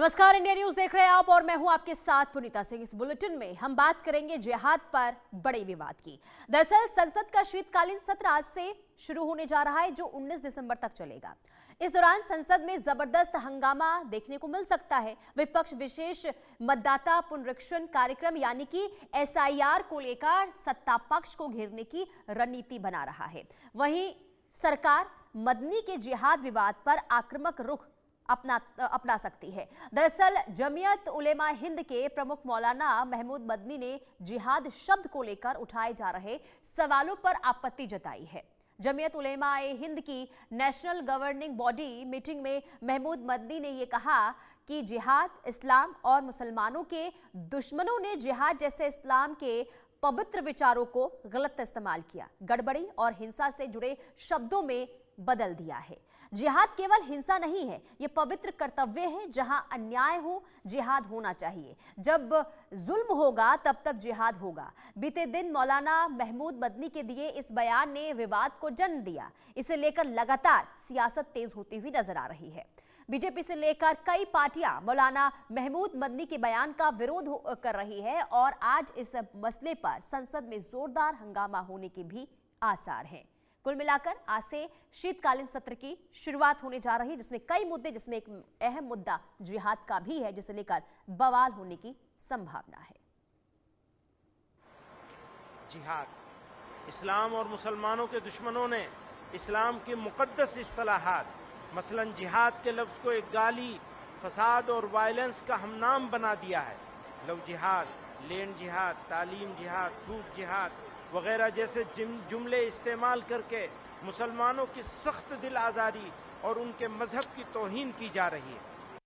नमस्कार, India news देख रहे हैं आप और मैं हूं आपके साथ पुनीता सिंह। इस बुलेटिन में हम बात करेंगे जिहाद पर बड़े विवाद की। दरअसल संसद का शीतकालीन सत्र आज से शुरू होने जा रहा है, जो 19 दिसंबर तक चलेगा। इस दौरान संसद में जबरदस्त हंगामा देखने को मिल सकता है। विपक्ष विशेष मतदाता पुनरीक्षण कार्यक्रम यानी कि SIR को लेकर सत्ता पक्ष को घेरने की रणनीति बना रहा है। वहीं सरकार मदनी के जिहाद विवाद पर आक्रामक रुख अपना सकती है। दरअसल जमीयत उलेमा हिंद के प्रमुख मौलाना महमूद मदनी ने जिहाद शब्द को लेकर उठाए जा रहे सवालों पर आपत्ति जताई है। जमीयत उलेमा हिंद की नेशनल गवर्निंग बॉडी मीटिंग में महमूद मदनी ने यह कहा कि जिहाद इस्लाम और मुसलमानों के दुश्मनों ने जिहाद जैसे इस्लाम के पवित्र विचारों को गलत इस्तेमाल किया, गड़बड़ी और हिंसा से जुड़े शब्दों में बदल दिया है। जिहाद केवल हिंसा नहीं है, यह पवित्र कर्तव्य है। जहां अन्याय हो जिहाद होना चाहिए, जब जुल्म होगा तब जिहाद होगा। बीते दिन मौलाना महमूद मदनी के दिए इस बयान ने विवाद को जन्म दिया। इसे लेकर लगातार सियासत तेज होती हुई नजर आ रही है। बीजेपी से लेकर कई पार्टियां मौलाना महमूद मदनी के बयान का विरोध कर रही है और आज इस मसले पर संसद में जोरदार हंगामा होने के भी आसार हैं। कुल मिलाकर आज से शीतकालीन सत्र की शुरुआत होने जा रही है, जिसमें कई मुद्दे, जिसमें एक अहम मुद्दा जिहाद का भी है, जिसे लेकर बवाल होने की संभावना है। जिहाद इस्लाम और मुसलमानों के दुश्मनों ने इस्लाम की मुकद्दस इस्तिलाहात मसलन जिहाद के लफ्ज को एक गाली, फसाद और वायलेंस का हमनाम बना दिया है। लव जिहाद, लैंड जिहाद, तालीम जिहाद, थूक जिहाद वगैरह जैसे जुमले इस्तेमाल करके मुसलमानों की सख्त दिल आजारी और उनके मजहब की तौहीन की जा रही है।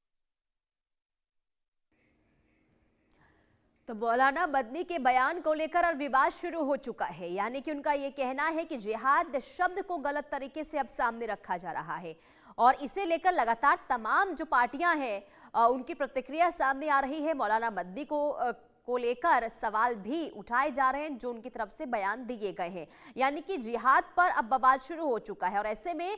तो मौलाना मदनी के बयान को लेकर अब विवाद शुरू हो चुका है, यानी कि उनका यह कहना है कि जिहाद शब्द को गलत तरीके से अब सामने रखा जा रहा है और इसे लेकर लगातार तमाम जो पार्टियां हैं उनकी प्रतिक्रिया सामने आ रही है। मौलाना मदनी को लेकर सवाल भी उठाए जा रहे हैं जो उनकी तरफ से बयान दिए गए हैं, यानी कि जिहाद पर अब बवाल शुरू हो चुका है। और ऐसे में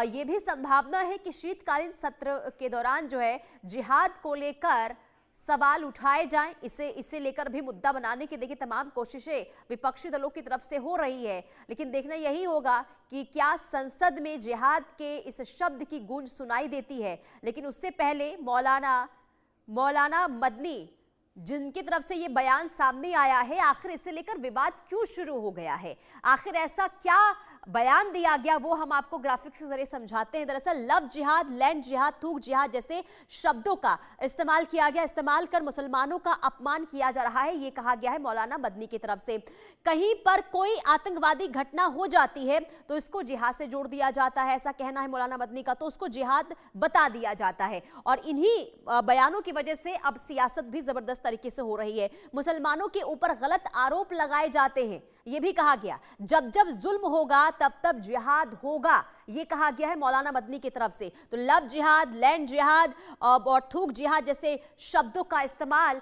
यह भी संभावना है कि शीतकालीन सत्र के दौरान जो है जिहाद को लेकर सवाल उठाए जाएं। इसे लेकर भी मुद्दा बनाने की देखिए तमाम कोशिशें विपक्षी दलों की तरफ से हो रही है, लेकिन देखना यही होगा कि क्या संसद में जिहाद के इस शब्द की गूंज सुनाई देती है। लेकिन उससे पहले मौलाना मदनी जिनकी तरफ से ये बयान सामने आया है, आखिर इसे लेकर विवाद क्यों शुरू हो गया है, आखिर ऐसा क्या बयान दिया गया, वो हम आपको ग्राफिक्स के जरिए समझाते हैं। दरअसल लव जिहाद, लैंड जिहाद, थूक जिहाद जैसे शब्दों का इस्तेमाल किया गया, इस्तेमाल कर मुसलमानों का अपमान किया जा रहा है, ये कहा गया है मौलाना मदनी की तरफ से। कहीं पर कोई आतंकवादी घटना हो जाती है तो इसको जिहाद से जोड़ दिया जाता है, ऐसा कहना है मौलाना मदनी का, तो उसको जिहाद बता दिया जाता है। और इन्हीं बयानों की वजह से अब सियासत भी जबरदस्त तरीके से हो रही है। मुसलमानों के ऊपर गलत आरोप लगाए जाते हैं, यह भी कहा गया। जब जुल्म होगा तब जिहाद होगा, यह कहा गया है मौलाना मदनी की तरफ से। तो लव जिहाद, लैंड जिहाद और थूक जिहाद जैसे शब्दों का इस्तेमाल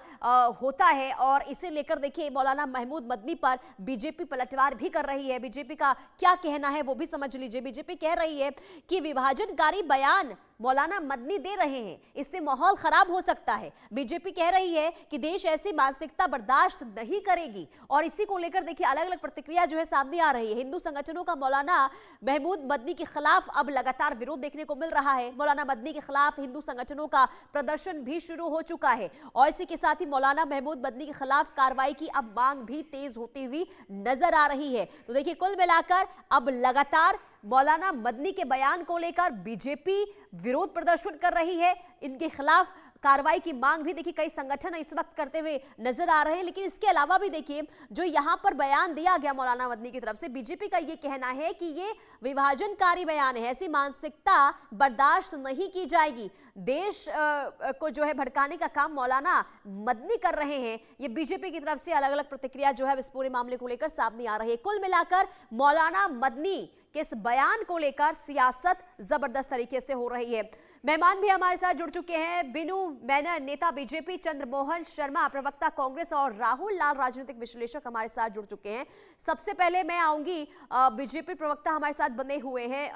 होता है और इसे लेकर देखिए मौलाना महमूद मदनी पर बीजेपी पलटवार भी कर रही है। बीजेपी का क्या कहना है वो भी समझ लीजिए। बीजेपी कह रही है कि विभाजनकारी बयान मौलाना मदनी दे रहे हैं, इससे माहौल खराब हो सकता है। बीजेपी कह रही है कि देश ऐसी मानसिकता बर्दाश्त नहीं करेगी और इसी को लेकर देखिए अलग अलग प्रतिक्रिया जो है सामने आ रही है। हिंदू संगठनों का मौलाना महमूद मदनी के खिलाफ अब लगातार विरोध देखने को मिल रहा है। मौलाना मदनी के खिलाफ हिंदू संगठनों का प्रदर्शन भी शुरू हो चुका है और इसी के साथ ही मौलाना महमूद मदनी के खिलाफ कार्रवाई की अब मांग भी तेज होती हुई नजर आ रही है। तो देखिए कुल मिलाकर अब लगातार मौलाना मदनी के बयान को लेकर बीजेपी विरोध प्रदर्शन कर रही है, इनके खिलाफ कार्रवाई की मांग भी देखिए कई संगठन इस वक्त करते हुए नजर आ रहे हैं। लेकिन इसके अलावा भी देखिए जो यहां पर बयान दिया गया मौलाना मदनी की तरफ से, बीजेपी का यह कहना है कि ये विभाजनकारी बयान है, ऐसी मानसिकता बर्दाश्त नहीं की जाएगी। देश को जो है भड़काने का काम मौलाना मदनी कर रहे हैं, ये बीजेपी की तरफ से अलग अलग प्रतिक्रिया जो है इस पूरे मामले को लेकर सामने आ रही है। कुल मिलाकर मौलाना मदनी के इस बयान को लेकर सियासत जबरदस्त तरीके से हो रही है। मेहमान भी हमारे साथ जुड़ चुके हैं। बिनू मेनन, नेता बीजेपी, चंद्रमोहन शर्मा, प्रवक्ता कांग्रेस और राहुल लाल, राजनीतिक विश्लेषक हमारे साथ जुड़ चुके हैं। सबसे पहले मैं आऊंगी, बीजेपी प्रवक्ता हमारे साथ बने हुए हैं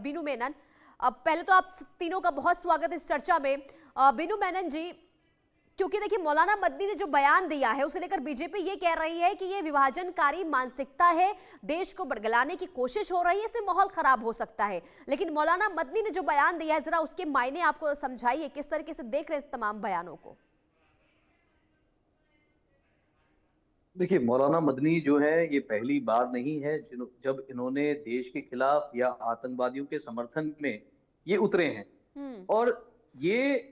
बिनू मेनन। अब पहले तो आप तीनों का बहुत स्वागत इस चर्चा में। बिनू मेनन जी, क्योंकि देखिए मौलाना मदनी ने जो बयान दिया है उसे लेकर बीजेपी ये कह रही है कि ये विभाजनकारी मानसिकता है, देश को बरगलाने की कोशिश हो रही है, इससे माहौल खराब हो सकता है। लेकिन मौलाना मदनी ने जो बयान दिया है, जरा उसके मायने आपको समझाइए, किस तरीके से देख रहे हैं इस तमाम बयानों को? देखिए, मौलाना मदनी जो है ये पहली बार नहीं है जब इन्होंने देश के खिलाफ या आतंकवादियों के समर्थन में ये उतरे हैं। हम्म। और ये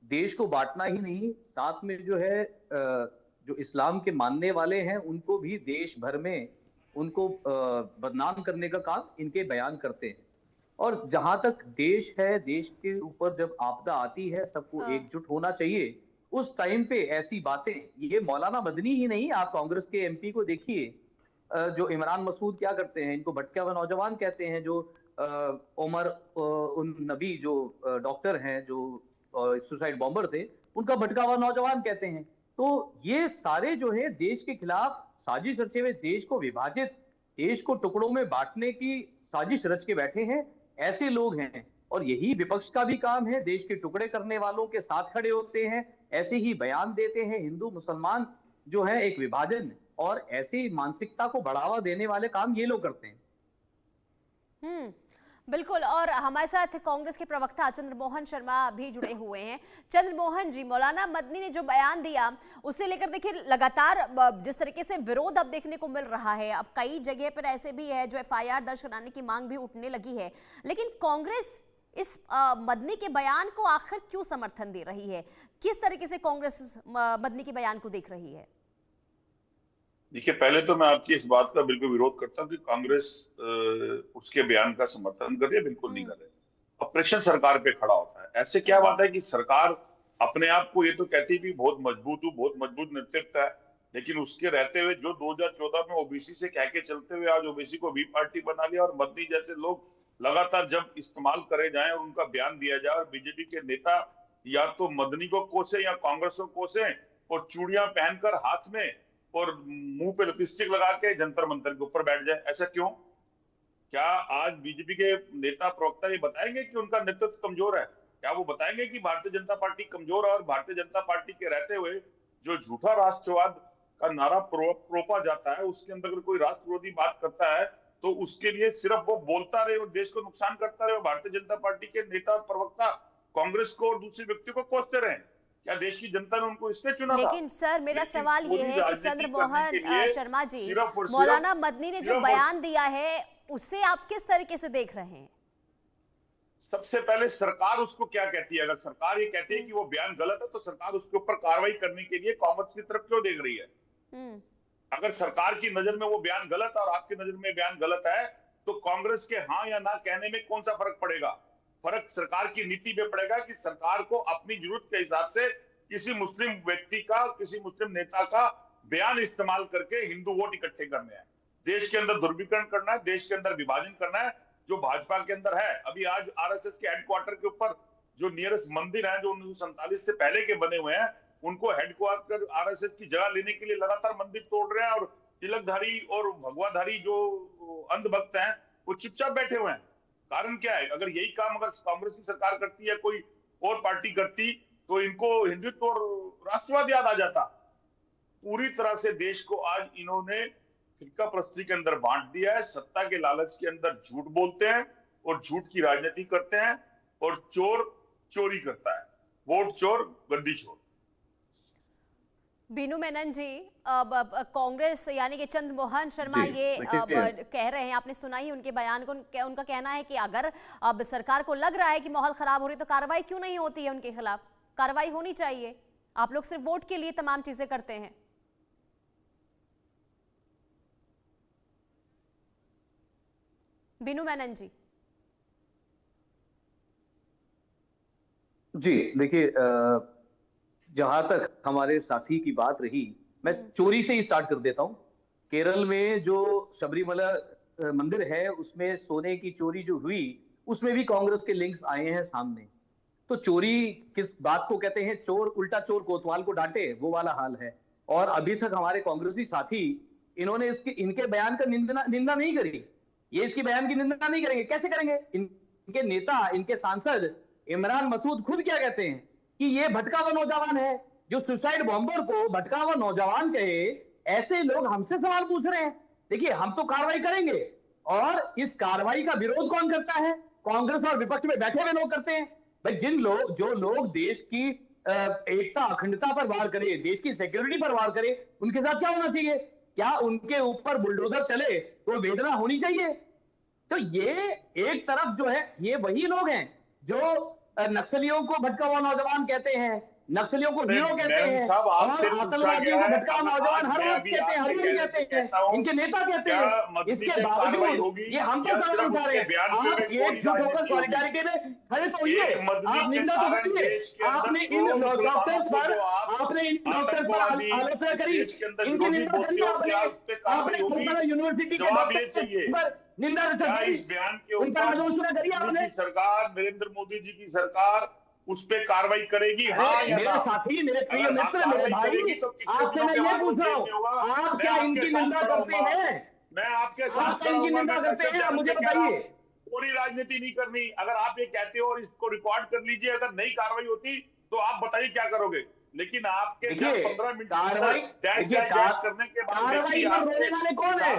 देश को बांटना ही नहीं, साथ में जो है जो इस्लाम के मानने वाले हैं उनको भी देश भर में उनको बदनाम करने का काम इनके बयान करते हैं। और जहां तक देश है, देश के ऊपर जब आपदा आती है सबको हाँ। एकजुट होना चाहिए। उस टाइम पे ऐसी बातें, ये मौलाना मदनी ही नहीं, आप कांग्रेस के एमपी को देखिए, जो इमरान मसूद क्या करते हैं, इनको भटका हुआ नौजवान कहते हैं, जो उमर उन नबी जो डॉक्टर हैं, जो सुसाइड बॉम्बर थे, उनका भटका हुआ नौजवान कहते हैं। तो ये सारे जो है देश के खिलाफ साजिश रचे हुए, देश को विभाजित, देश को टुकड़ों में बांटने की साजिश रच के बैठे हैं, ऐसे लोग हैं। और यही विपक्ष का भी काम है, देश के टुकड़े करने वालों के साथ खड़े होते हैं, ऐसे ही बयान देते हैं। हिंदू मुसलमान जो है एक विभाजन और ऐसी मानसिकता को बढ़ावा देने वाले काम ये लोग करते हैं। बिल्कुल। और हमारे साथ कांग्रेस के प्रवक्ता चंद्रमोहन शर्मा भी जुड़े हुए हैं। चंद्रमोहन जी, मौलाना मदनी ने जो बयान दिया उसे लेकर देखिए लगातार जिस तरीके से विरोध अब देखने को मिल रहा है, अब कई जगह पर ऐसे भी है जो एफआईआर दर्ज कराने की मांग भी उठने लगी है, लेकिन कांग्रेस इस मदनी के बयान को आखिर क्यों समर्थन दे रही है? किस तरीके से कांग्रेस मदनी के बयान को देख रही है? देखिए, पहले तो मैं आपकी इस बात का बिल्कुल विरोध करता हूँ कि कांग्रेस उसके बयान का समर्थन कर रही है। बिल्कुल नहीं कर रही। ऑपरेशन सरकार पे खड़ा होता है। ऐसे क्या बात है कि सरकार अपने आप को ये तो कहती है कि बहुत मजबूत नेतृत्व है, लेकिन उसके रहते हुए जो 2014 में ओबीसी से कह के चलते हुए आज ओबीसी को बी पार्टी बना लिया, और मदनी जैसे लोग लगातार जब इस्तेमाल करे जाए और उनका बयान दिया जाए, और बीजेपी के नेता या तो मदनी को कोसे या कांग्रेस को कोसे और चूड़ियां पहनकर हाथ में और मुंह पे लिपस्टिक लगा के जंतर मंतर के ऊपर बैठ जाए, ऐसा क्यों? क्या आज बीजेपी के नेता प्रवक्ता ये बताएंगे कि उनका नेतृत्व कमजोर है? क्या वो बताएंगे कि भारतीय जनता पार्टी कमजोर है? और भारतीय जनता पार्टी के रहते हुए जो झूठा राष्ट्रवाद का नारा प्रोपा जाता है, उसके अंदर अगर कोई राष्ट्र विरोधी बात करता है तो उसके लिए सिर्फ वो बोलता रहे और देश को नुकसान करता रहे, और भारतीय जनता पार्टी के नेता और प्रवक्ता कांग्रेस को और दूसरे व्यक्ति को कोसते रहे? क्या देश की जनता ने उनको इसलिए चुना था? लेकिन सर, मेरा सवाल ये है कि चंद्रमोहन शर्मा जी, मौलाना मदनी ने जो बयान दिया है उसे आप किस तरीके से देख रहे हैं? सबसे पहले सरकार उसको क्या कहती है? अगर सरकार ये कहती है कि वो बयान गलत है तो सरकार उसके ऊपर कार्रवाई करने के लिए कांग्रेस की तरफ क्यों देख रही है? अगर सरकार की नजर में वो बयान गलत है और आपकी नजर में बयान गलत है, तो कांग्रेस के हाँ या ना कहने में कौन सा फर्क पड़ेगा? फर्क सरकार की नीति पे पड़ेगा कि सरकार को अपनी जरूरत के हिसाब से किसी मुस्लिम व्यक्ति का, किसी मुस्लिम नेता का बयान इस्तेमाल करके हिंदू वोट इकट्ठे करने हैं, देश के अंदर ध्रुवीकरण करना है, देश के अंदर विभाजन करना है, जो भाजपा के अंदर है। अभी आज आरएसएस के हेडक्वार्टर के ऊपर जो नियरेस्ट मंदिर है, जो 1947 से पहले के बने हुए हैं, उनको हेडक्वार्टर आरएसएस की जगह लेने के लिए लगातार मंदिर तोड़ रहे हैं, और तिलकधारी और भगवाधारी जो अंधभक्त हैं वो चुपचाप बैठे हुए हैं। कारण क्या है? अगर यही काम अगर कांग्रेस की सरकार करती है, कोई और पार्टी करती, तो इनको हिंदुत्व और राष्ट्रवाद याद आ जाता। पूरी तरह से देश को आज इन्होंने फिरका प्रस्ती के अंदर बांट दिया है। सत्ता के लालच के अंदर झूठ बोलते हैं और झूठ की राजनीति करते हैं, और चोर चोरी करता है। वोट चोर, गद्दी चोर। बीनू मेनन जी, अब कांग्रेस यानी कि चंद्रमोहन शर्मा ये कह रहे हैं, आपने सुना ही उनके बयान को, उनका कहना है कि अगर अब सरकार को लग रहा है कि माहौल खराब हो रही है तो कार्रवाई क्यों नहीं होती है उनके खिलाफ? कार्रवाई होनी चाहिए। आप लोग सिर्फ वोट के लिए तमाम चीजें करते हैं। बीनू मेनन जी। जी देखिए, जहां तक हमारे साथी की बात रही, मैं चोरी से ही स्टार्ट कर देता हूं। केरल में जो सबरीमला मंदिर है उसमें सोने की चोरी जो हुई, उसमें भी कांग्रेस के लिंक्स आए हैं सामने। तो चोरी किस बात को कहते हैं? चोर उल्टा चोर कोतवाल को डांटे, वो वाला हाल है। और अभी तक हमारे कांग्रेसी साथी इन्होंने इनके बयान का निंदा नहीं करी। ये इसकी बयान की निंदा नहीं करेंगे, कैसे करेंगे? इनके नेता, इनके सांसद इमरान मसूद खुद क्या कहते हैं कि ये भटका हुआ नौजवान है, जो सुसाइड बॉम्बर को भटका हुआ नौजवान कहे, ऐसे लोग हमसे सवाल पूछ रहे हैं। देखिए, हम तो कार्रवाई करेंगे, और इस कार्रवाई का विरोध कौन करता है? कांग्रेस और विपक्ष में बैठे हुए लोग करते हैं। भाई, जो लोग देश की एकता अखंडता पर वार करे, देश की सिक्योरिटी पर वार करे, उनके साथ क्या होना चाहिए? क्या उनके ऊपर बुलडोजर चले तो वेदना होनी चाहिए? तो ये एक तरफ जो है, ये वही लोग हैं जो नक्सलियों को भटका हुआ नौजवान कहते हैं, नक्सलियों को हीरो कहते हैं, और आतंकवादियों को भटका हुआ नौजवान हर वक्त कहते हैं, हर वक्त कहते हैं, इनके नेता कहते हैं। इसके बावजूद ये हम तो सवाल उठा रहे हैं। आप एकजुट होकर सॉलिडारिटी में खड़े तो होइए, आप निंदा तो करिए। आपने इन डॉक्टर्स पर आलोचना करी, इनकी निंदा करिए। आपने यूनिवर्सिटी के डॉक्टर पर निंदा इस बयान के ऊपर सरकार, नरेंद्र मोदी जी की सरकार उस पे कार्रवाई करेगी? हाँ, मेरे साथी, मेरे प्रिय मित्र, मेरे भाई, आपसे मैं ये पूछ रहा हूँ, आप क्या इनकी निंदा करते हैं? मैं आपके साथ इनकी निंदा करते हैं? मुझे बताइए। पूरी राजनीति नहीं करनी। अगर आप ये कहते हो और इसको रिकॉर्ड कर लीजिए, अगर नई कार्रवाई होती तो आप बताइए क्या करोगे। लेकिन आपके 15 मिनट कार्रवाई करने के बाद कार्रवाई पर रोने वाले कौन है?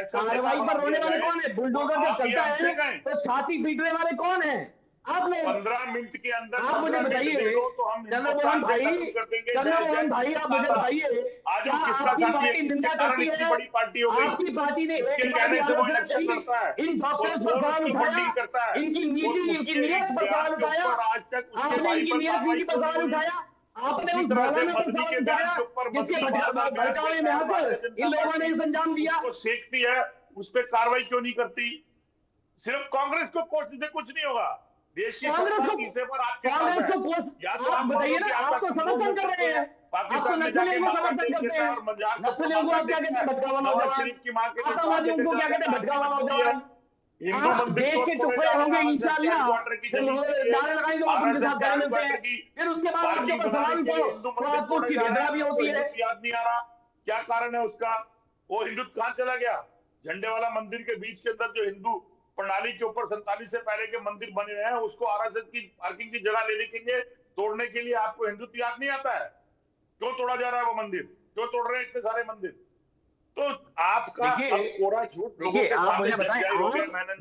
कार्रवाई पर रोने वाले कौन है? बुलडोजर जब चलता है तो छाती पीटने वाले कौन है? आप लोग 15 मिनट के अंदर आप मुझे बताइए, चंद्रमोहन भाई, आप मुझे बताइए, क्या आपकी पार्टी निंदा करती है? आपकी पार्टी ने एक बार भी आलोचना करी? इन डॉक्टर्स पर सवाल उठाया, इनकी नीति, इनकी नीयत पर सवाल उठाया? आपने इनकी नीयत पर सवाल उठाया? आपने उस मौलाना पर सवाल उठाया जिसके भड़कावे में आकर इन लोगों ने इस अंजाम दिया? सेकती है, उस पर कार्रवाई क्यों नहीं करती? सिर्फ कांग्रेस को कोसने से कुछ नहीं होगा। देश की कांग्रेस को आप बताइए ना, आप तो समर्थन कर रहे हैं, आप तो नक्सलियों को समर्थन करते हैं। नक्सलियों को आप क्या कहते हैं? भटका हुआ नौजवान। आतंकवादियों को क्या कहते हैं? भटका हुआ नौजवान। आप देश के टुकड़े होंगे इंशाअल्लाह, फिर नारे लगाएंगे और उनके साथ गले मिलते हैं, फिर उसके बाद आपके ऊपर सवाल उठाओ तो आपको उसकी वेदना भी होती है। याद नहीं आ रहा क्या कारण है उसका? वो हिंदुत्व कहां चला गया? झंडे वाला मंदिर के बीच के अंदर जो हिंदू प्रणाली के ऊपर 47 से पहले के मंदिर बने हुए हैं, उसको आरएसएस की पार्किंग की जगह लेने के लिए, तोड़ने के लिए आपको हिंदुत्व याद नहीं आता है? क्यों तोड़ा जा रहा है वो मंदिर? क्यों तोड़ रहे हैं इतने सारे मंदिर? तो आपका कोरा झूठ। देखिए, आप मुझे बताएं,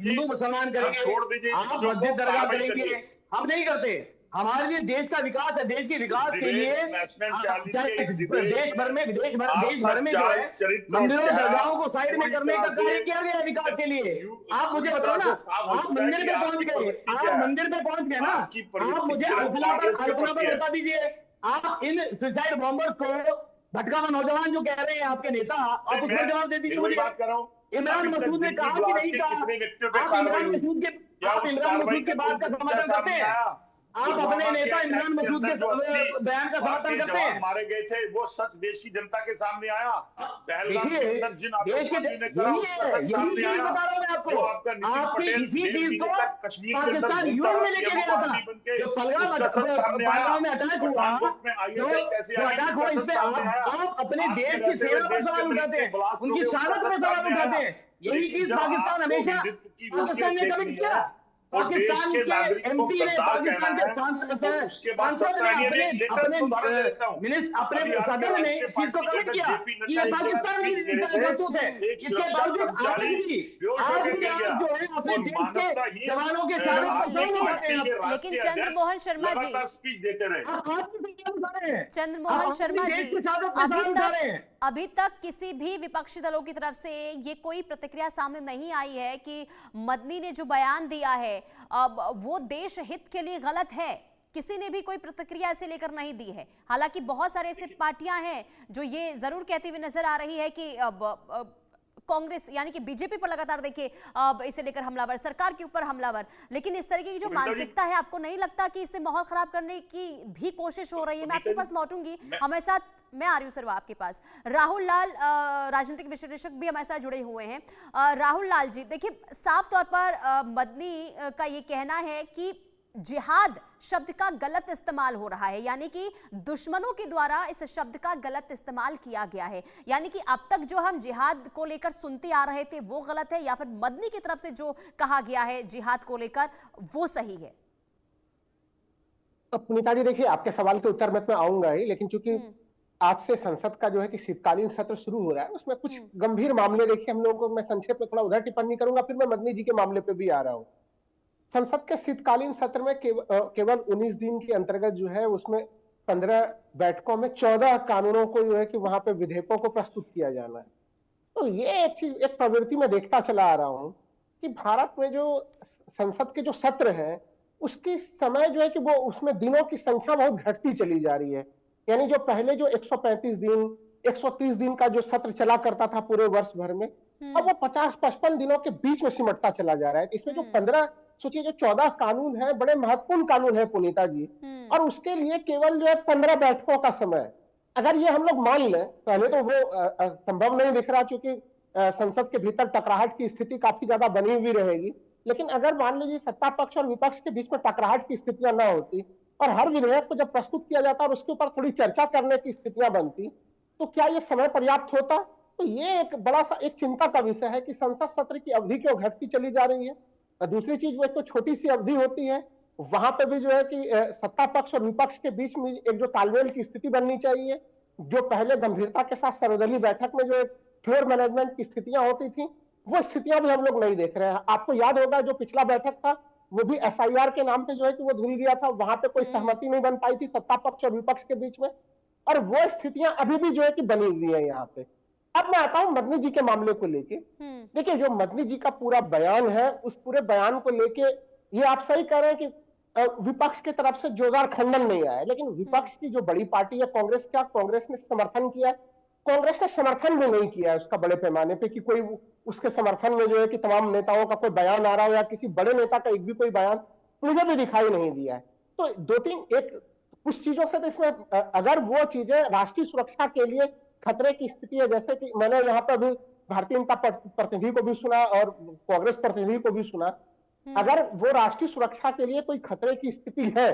हिंदू मुसलमान करेंगे, छोड़ दीजिए, आप मस्जिद दरगाह करेंगे, हम नहीं करते। हमारे लिए देश का विकास है, देश के विकास के लिए देश भर में जो है मंदिरों दरगाहों को साइड में करने का कार्य किया गया है विकास के लिए। आप मुझे बताओ ना, आप मंदिर पे पहुंच गए, आप मंदिर पे पहुंच गए ना, आप मुझे अल्पना पर बता दीजिए। आप इन सुसाइड बॉम्बर्स को भटका हुआ नौजवान जो कह रहे हैं आपके नेता, आप उसका जवाब दे दीजिए मुझे। इमरान मसूद ने कहा कि नहीं कहा? आप इमरान मसूद के बात का समर्थन करते हैं? आप अपने नेता इमरान मसूद के बयान का समर्थन करते हैं? मारे गए थे, वो सच देश की जनता के सामने आया। देखिए, देश के यही चीज बता रहा हूँ मैं आपको। आपने इसी चीज को पाकिस्तान यूएन में लेके गया था, जो पहलगाम में अटैक हुआ, इस पे आप अपने देश की सेना पर सवाल उठाते हैं, उनकी शहादत पर सवाल उठाते हैं। यही चीज पाकिस्तान हमेशा पाकिस्तान ने कभी किया। पाकिस्तान के एमपी ने, पाकिस्तान के सांसद ने, अपने सदन ने इस चीज को कमिट किया कि ये पाकिस्तान की करतूत है। इसके बावजूद आज भी आप जो है अपने देश के जवानों के साथ, लेकिन चंद्रमोहन शर्मा जी, चंद्रमोहन शर्मा जी, अभी तक किसी भी विपक्षी दलों की तरफ से ये कोई प्रतिक्रिया सामने नहीं आई है कि मदनी ने जो बयान दिया है अब वो देश हित के लिए गलत है। किसी ने भी कोई प्रतिक्रिया ऐसे लेकर नहीं दी है। हालांकि बहुत सारे ऐसे पार्टियां हैं जो ये जरूर कहती हुई नजर आ रही है कि कांग्रेस यानी कि बीजेपी पर लगातार देखिए इसे लेकर हमलावर, सरकार के ऊपर हमलावर। लेकिन इस तरीके की जो मानसिकता है, आपको नहीं लगता कि इससे माहौल खराब करने की भी कोशिश हो रही है? मैं आपके पास लौटूंगी, हमारे साथ मैं आ रही हूँ सर आपके पास। राहुल लाल राजनीतिक विश्लेषक भी हमारे साथ जुड़े हुए हैं। राहुल लाल जी, देखिए साफ तौर पर मदनी का ये कहना है कि जिहाद शब्द का गलत इस्तेमाल हो रहा है, यानी कि दुश्मनों के द्वारा इस शब्द का गलत इस्तेमाल किया गया है। यानी कि अब तक जो हम जिहाद को लेकर सुनते आ रहे थे वो गलत है, या फिर मदनी की तरफ से जो कहा गया है जिहाद को लेकर वो सही है? अब पुनीता जी देखिए, आपके सवाल के उत्तर में तो मैं आऊंगा ही, लेकिन चूंकि आज से संसद का जो है कि शीतकालीन सत्र शुरू हो रहा है, उसमें कुछ गंभीर मामले देखिए हम लोगों को, मैं संक्षेप में थोड़ा उधर टिप्पणी करूंगा, फिर मैं मदनी जी के मामले पे भी आ रहा हूं। संसद के शीतकालीन सत्र में केवल 19 दिन के अंतर्गत जो है उसमें 15 बैठकों में 14 कानूनों को जो है कि वहां पे विधेयकों को प्रस्तुत किया जाना है। तो ये एक चीज, एक प्रवृत्ति में देखता चला आ रहा हूं कि भारत में जो संसद के जो सत्र हैं उसकी समय जो है कि वो उसमें दिनों की संख्या बहुत घटती चली जा रही है। यानी जो पहले जो 135 दिन 130 दिन का जो सत्र चला करता था पूरे वर्ष भर में, अब वो 50-55 दिनों के बीच में सिमटता चला जा रहा है। इसमें जो 15, सोचिए जो 14 कानून है, बड़े महत्वपूर्ण कानून है पुनीता जी, और उसके लिए केवल जो है 15 बैठकों का समय। अगर ये हम लोग मान लें, पहले तो वो संभव नहीं दिख रहा, क्योंकि संसद के भीतर टकराहट की स्थिति काफी ज्यादा बनी हुई रहेगी, लेकिन अगर मान लीजिए सत्ता पक्ष और विपक्ष के बीच में टकराहट की स्थितियां ना होती और हर विधेयक को जब प्रस्तुत किया जाता और उसके ऊपर थोड़ी चर्चा करने की स्थितियां बनती, तो क्या ये समय पर्याप्त होता? तो ये एक बड़ा सा एक चिंता का विषय है कि संसद सत्र की अवधि क्यों घटती चली जा रही है। और दूसरी चीज, वो एक तो छोटी सी अवधि होती है, वहां पे भी जो है कि सत्ता पक्ष और विपक्ष के बीच में एक जो तालमेल की स्थिति बननी चाहिए, जो पहले गंभीरता के साथ सर्वदलीय बैठक में जो एक फ्लोर मैनेजमेंट की स्थितियां होती थी, वो स्थितियां भी हम लोग नहीं देख रहे हैं। आपको याद होगा जो पिछला बैठक था वो भी एसआईआर के नाम पे जो है कि वो धुल गया था, वहां पे कोई सहमति नहीं बन पाई थी सत्ता पक्ष और विपक्ष के बीच में, और वो स्थितियां अभी भी जो है कि बनी हुई है यहाँ पे। अब मैं आता हूं मदनी जी के मामले को लेके। देखिए, जो मदनी जी का पूरा बयान है, उस पूरे बयान को लेके ये आप सही कह रहे हैं कि विपक्ष की तरफ से जोरदार खंडन नहीं आया, लेकिन विपक्ष की जो बड़ी पार्टी है कांग्रेस, क्या कांग्रेस ने समर्थन किया? कांग्रेस ने समर्थन भी नहीं किया है उसका बड़े पैमाने पे, कि कोई उसके समर्थन में जो है कि तमाम नेताओं का कोई बयान आ रहा हो या किसी बड़े नेता का एक भी कोई बयान मुझे भी दिखाई नहीं दिया है। तो दो तीन एक कुछ चीजों से तो इसमें अगर वो चीजें राष्ट्रीय सुरक्षा के लिए खतरे की स्थिति है, जैसे कि मैंने यहाँ पर भी भारतीय जनता प्रतिनिधि को भी सुना और कांग्रेस प्रतिनिधि को भी सुना, अगर वो राष्ट्रीय सुरक्षा के लिए कोई खतरे की स्थिति है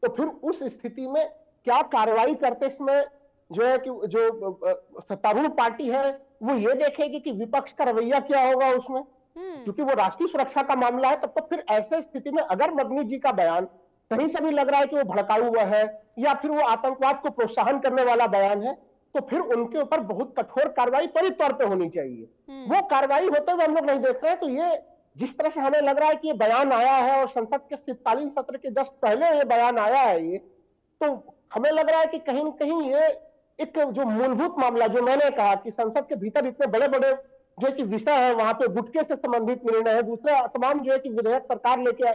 तो फिर उस स्थिति में क्या कार्रवाई करते समय जो है कि जो सत्तारूढ़ पार्टी है वो ये देखेगी कि विपक्ष का रवैया क्या होगा उसमें, क्योंकि वो राष्ट्रीय सुरक्षा का मामला है। तब तो फिर ऐसे स्थिति में अगर मदनी जी का बयान कहीं से भी लग रहा है कि वो भड़काऊ हुआ है या फिर वो आतंकवाद को प्रोत्साहन करने वाला बयान है, तो फिर उनके ऊपर बहुत कठोर कार्रवाई त्वरित तौर पर होनी चाहिए। वो कार्रवाई होते हुए हम लोग नहीं देख रहे हैं। तो ये जिस तरह से हमें लग रहा है कि ये बयान आया है और संसद के शीतकालीन सत्र के जस्ट पहले ये बयान आया है, ये तो हमें लग रहा है कि कहीं न कहीं ये एक जो मूलभूत मामला, जो मैंने कहा कि संसद के भीतर इतने बड़े बड़े जो है कि विषय है, वहां पे गुटखे से संबंधित निर्णय है, दूसरे तमाम जो है कि विधेयक सरकार लेके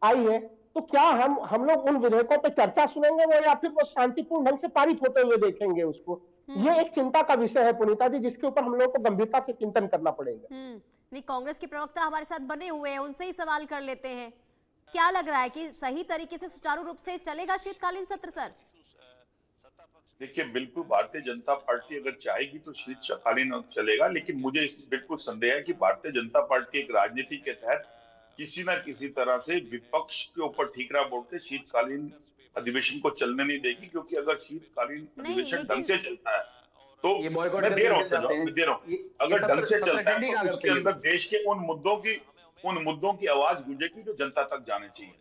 आई है, तो क्या हम लोग उन विधेयकों पे चर्चा सुनेंगे वो, या फिर वो शांतिपूर्ण ढंग से पारित होते हुए देखेंगे उसको? ये एक चिंता का विषय है पुनीता जी, जिसके ऊपर हम लोग को गंभीरता से चिंतन करना पड़ेगा। नहीं, कांग्रेस के प्रवक्ता हमारे साथ बने हुए हैं, उनसे ही सवाल कर लेते हैं। क्या लग रहा है कि सही तरीके से सुचारू रूप से चलेगा शीतकालीन सत्र? सर देखिए, बिल्कुल भारतीय जनता पार्टी अगर चाहेगी तो शीतकालीन चलेगा, लेकिन मुझे इसमें बिल्कुल संदेह है कि भारतीय जनता पार्टी एक राजनीति के तहत किसी न किसी तरह से विपक्ष के ऊपर ठीकरा बोल के शीतकालीन अधिवेशन को चलने नहीं देगी, क्योंकि अगर शीतकालीन अधिवेशन ढंग से चलता है तो मैं दे रहा हूँ अगर ढंग से चलता है तो उसके अंदर देश के उन मुद्दों की आवाज गूंजेगी जो जनता तक जाने चाहिए।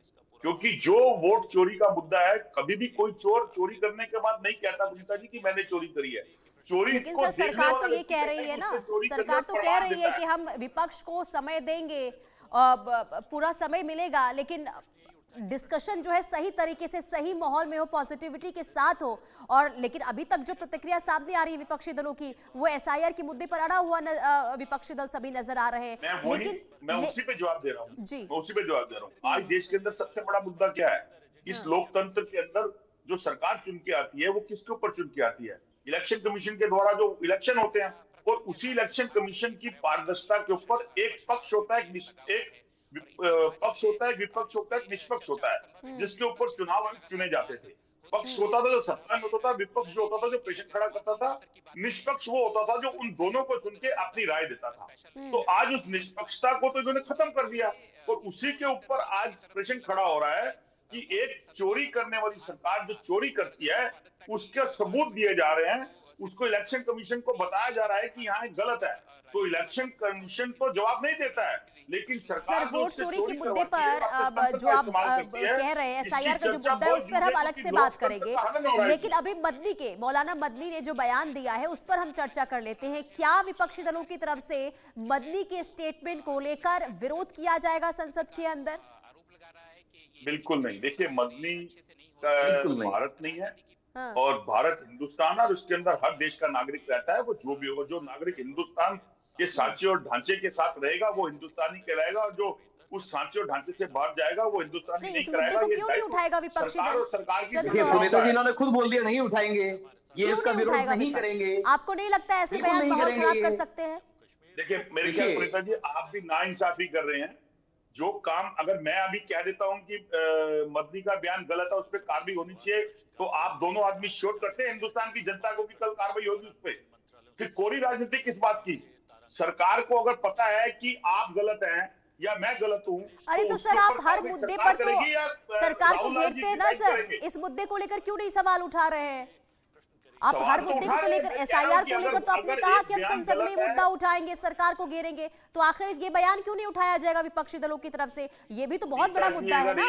क्योंकि जो वोट चोरी का मुद्दा है, कभी भी कोई चोर चोरी करने के बाद नहीं कहता पुनीता जी कि मैंने चोरी करी है। चोरी लेकिन सर सरकार तो ये कह रही है ना, सरकार तो कह रही है कि हम विपक्ष को समय देंगे, पूरा समय मिलेगा, लेकिन डिस्कशन जो है सही तरीके से, सही माहौल में हो, पॉजिटिविटी के साथ हो। और लेकिन अभी तक जो प्रतिक्रिया सामने आ रही है विपक्षी दलों की, वो एसआईआर के मुद्दे पर अड़ा हुआ विपक्षी दल सभी नजर आ रहे हैं। लेकिन मैं उसी पे जवाब दे रहा हूँ जी, मैं उसी पे जवाब दे रहा हूँ। आज देश के अंदर सबसे बड़ा मुद्दा क्या है? इस लोकतंत्र के अंदर जो सरकार चुन के आती है वो किसके ऊपर चुन के आती है? इलेक्शन कमीशन के द्वारा जो इलेक्शन होते हैं, और उसी इलेक्शन कमीशन की पारदर्शिता के ऊपर एक पक्ष होता है, एक पक्ष होता है, विपक्ष होता है, निष्पक्ष होता है, जिसके ऊपर चुनाव चुने जाते थे। पक्ष होता था जो सत्ता में होता था, विपक्ष जो होता था जो पेशेंट खड़ा करता था, निष्पक्ष वो होता था जो उन दोनों को सुन के अपनी राय देता था। तो आज उस निष्पक्षता को तो इन्होंने खत्म कर दिया, और उसी के ऊपर आज पेशेंट खड़ा हो रहा है कि एक चोरी करने वाली सरकार जो चोरी करती है उसके सबूत दिए जा रहे हैं, उसको इलेक्शन कमीशन को बताया जा रहा है कि यहाँ गलत है, तो इलेक्शन कमीशन तो जवाब नहीं देता है, लेकिन सरकार सर वोट चोरी के मुद्दे पर अब जो आप कह रहे हैं एसआईआर का जो मुद्दा है उस पर हम अलग से बात करेंगे, लेकिन अभी मदनी के मौलाना मदनी ने जो बयान दिया है उस पर हम चर्चा कर लेते हैं। क्या विपक्षी दलों की तरफ से मदनी के स्टेटमेंट को लेकर विरोध किया जाएगा संसद के अंदर? बिल्कुल नहीं। देखिए, मदनी का भारत नहीं है, हाँ। और भारत हिंदुस्तान और उसके अंदर हर देश का नागरिक रहता है। वो जो भी होगा, जो नागरिक हिंदुस्तान के सांचे और ढांचे के साथ रहेगा वो हिंदुस्तानी कहलाएगा, और जो उस सांचे और ढांचे से बाहर जाएगा वो हिंदुस्तानी नहीं कहलाएगा। क्यों नहीं उठाएगा विपक्षी दल? सरकार की सुनीता जी इन्होंने खुद बोल दिया नहीं उठाएंगे, ये इसका विरोध नहीं करेंगे। आपको नहीं लगता ऐसे बयान माहौल खराब कर सकते हैं? देखिए मेरे ख्याल सुनीता जी, आप भी नाइंसाफी कर रहे हैं। जो काम अगर मैं अभी कह देता हूं कि मदनी का बयान गलत है, उस पर कार्रवाई होनी चाहिए, तो आप दोनों आदमी श्योर करते हैं हिंदुस्तान की जनता को भी कल कार्रवाई होगी उस पर। फिर कोरी राजनीति किस बात की? सरकार को अगर पता है कि आप गलत हैं या मैं गलत हूं, अरे तो सर आप हर मुद्दे पर तो सरकार को घेरते हैं ना सर, इस मुद्दे को लेकर क्यों नहीं सवाल उठा रहे हैं आप? हर मुद्दे को लेकर, एसआईआर को लेकर तो आपने कहा कि हम संसद में मुद्दा उठाएंगे, सरकार को घेरेंगे, तो आखिर ये बयान क्यों नहीं उठाया जाएगा विपक्षी दलों की तरफ से? ये भी तो बहुत बड़ा मुद्दा है ना।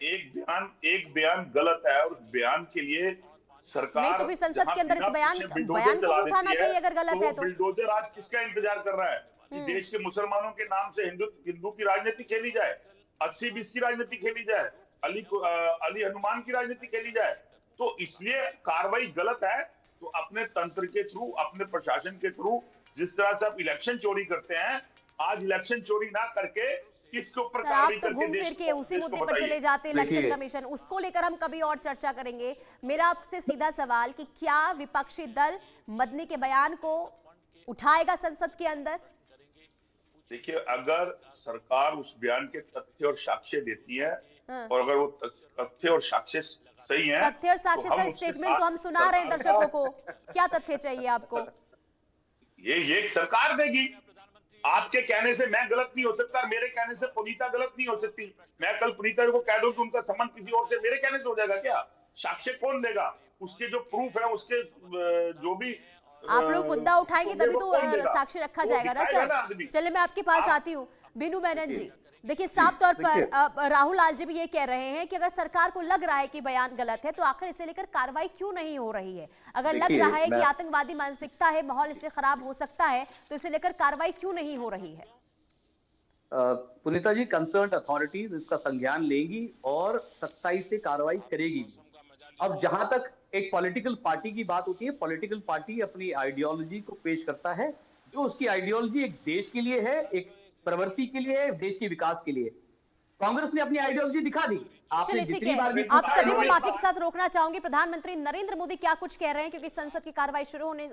एक बयान गलत है और उस बयान के लिए सरकार नहीं, तो फिर संसद के अंदर इस बयान को उठाना चाहिए अगर गलत है तो। बिल्डोजर आज किसका इंतजार कर रहा है कि देश के मुसलमानों के नाम से हिंदू की राजनीति खेली जाए, 80-20 की राजनीति खेली जाए, अली हनुमान की राजनीति खेली जाए। तो इसलिए कार्रवाई गलत है। तो अपने तंत्र के थ्रू, अपने प्रशासन के थ्रू जिस तरह से आप इलेक्शन चोरी करते हैं, आज इलेक्शन चोरी ना करके किसके ऊपर आप तो घूम फिर के उसी मुद्दे पर चले जाते हैं, इलेक्शन कमीशन, उसको लेकर हम कभी और चर्चा करेंगे। मेरा आपसे सीधा सवाल कि क्या विपक्षी दल मदनी के बयान को उठाएगा संसद के अंदर? देखिए, अगर सरकार उस बयान के तथ्य और साक्ष्य देती है, और अगर वो तथ्य और साक्ष्य सही है, तथ्य और साक्ष्य सही स्टेटमेंट तो हम सुना रहे हैं दर्शकों को, क्या तथ्य चाहिए आपको? ये सरकार देगी। आपके कहने से मैं गलत नहीं हो सकता, मेरे कहने से पुनीता गलत नहीं हो सकती। मैं कल पुनीता को कह दूं कि उनका संबंध किसी और से, मेरे कहने से हो जाएगा क्या? साक्ष्य कौन देगा? उसके जो प्रूफ है, उसके जो भी आप लोग मुद्दा उठाएंगे तभी तो साक्ष्य रखा जाएगा ना सर। चलिए मैं आपके पास आती हूँ बीनू मेनन जी। देखिए साफ तौर पर राहुल आलजे भी ये कह रहे हैं कि अगर सरकार को लग रहा है कि बयान गलत है तो आखिर इसे लेकर कार्रवाई क्यों नहीं हो रही है? अगर लग रहा है कि आतंकवादी मानसिकता है, माहौल इससे खराब हो सकता है, तो इसे लेकर कार्रवाई क्यों नहीं हो रही है? पुनीता जी, कंसर्न्ड अथॉरिटीज इसका संज्ञान लेंगी और सख्ताई से कार्रवाई करेगी। अब जहां तक एक पॉलिटिकल पार्टी की बात होती है, पॉलिटिकल पार्टी अपनी आइडियोलॉजी को पेश करता है, जो उसकी आइडियोलॉजी एक देश के लिए है, एक प्रवृत्ति के लिए है, देश के विकास के लिए। कांग्रेस ने अपनी आइडियोलॉजी दिखा दी। चलिए ठीक है, आप सभी को माफी के साथ रोकना चाहूंगी। प्रधानमंत्री नरेंद्र मोदी क्या कुछ कह रहे हैं, क्योंकि संसद की कार्रवाई शुरू होने